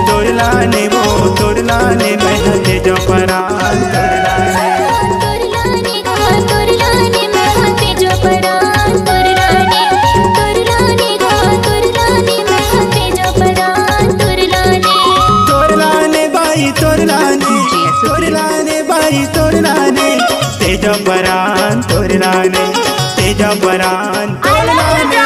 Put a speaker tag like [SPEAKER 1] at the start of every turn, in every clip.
[SPEAKER 1] तोरलाने वो तोरलाने मैं हाथे जो परान तोरलाने तोरलाने बाई तोरलाने तेजा परान तोरलाने तेजा परान तोरलाने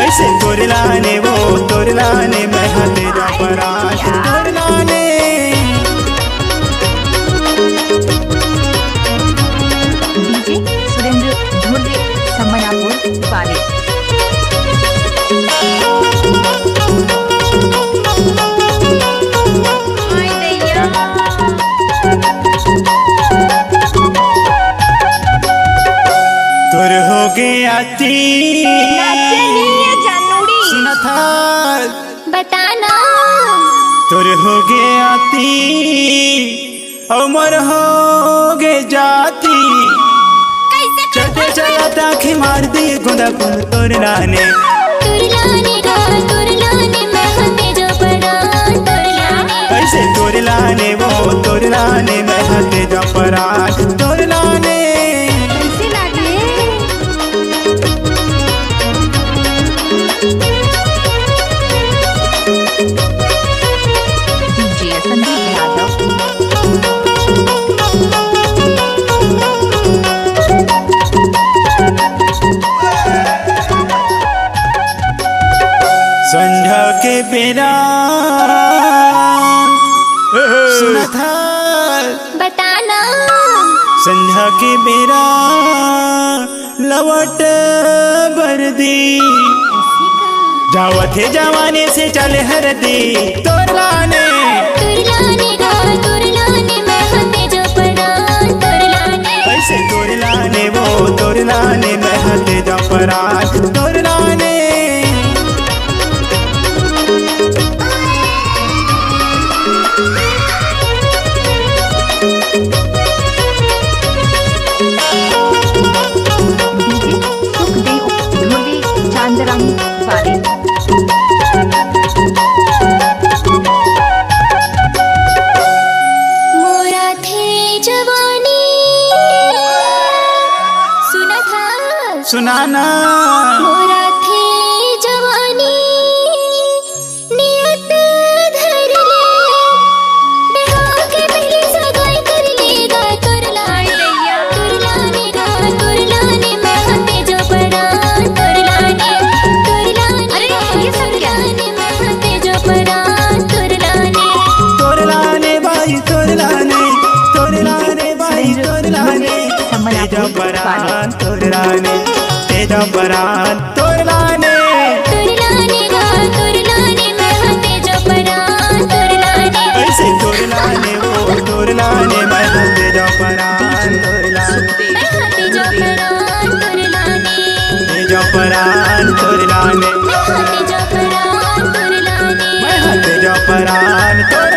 [SPEAKER 1] ऐसे तोरलाने वो तोरलाने मैं तेजा परान तोरलाने
[SPEAKER 2] डीजे सुरेंद्र धुर्वे समनापुर वाले
[SPEAKER 1] तुर हो गया सुना था
[SPEAKER 3] बताना
[SPEAKER 1] तुर हो गया उमर हो गए जाती चलते चलाता खी मार दी गुंदा फूल तोरलाने ऐसे तोरलाने वो तोरलाने मैं हाथे जो परान तोरलाने
[SPEAKER 2] डीजे संदीप यादव
[SPEAKER 1] संध्या के बेरा सुना था
[SPEAKER 3] बताना
[SPEAKER 1] संध्या के बेरा लवट बरदी जावत है जवाने से चले हरदी तोरलाने ऐसे तोरलाने वो तोरलाने मैं हाथे जो परान तोरलाने
[SPEAKER 2] डीजे सुखदेव धुर्वे चांदरानी वाले
[SPEAKER 3] मोरा थे जवानी सुना था
[SPEAKER 1] सुनाना
[SPEAKER 3] मोरा थे जवानी नियत धर ले बेहा के पहले सगाई कर लेगा तोरलाने मैं हाथे जो परान तोरलाने अरे ये सब क्या मैं हाथे जो परान तोरलाने
[SPEAKER 1] तोरलाने बाई तोरलाने तोरलाने बाई तोरलाने तेजा परान तोरलाने तेजा परान तोरलाने
[SPEAKER 3] मैं हाथे जो परान तोरलाने
[SPEAKER 1] ऐसे तोरलाने वो तोरलाने मैं हाथे जो परान तोरलाने
[SPEAKER 3] मैं हाथे जो परान तोरलाने
[SPEAKER 1] तेजा परान तोरलाने
[SPEAKER 3] मैं हाथे जो परान तोरलाने
[SPEAKER 1] मैं हाथे जो परान तोरलाने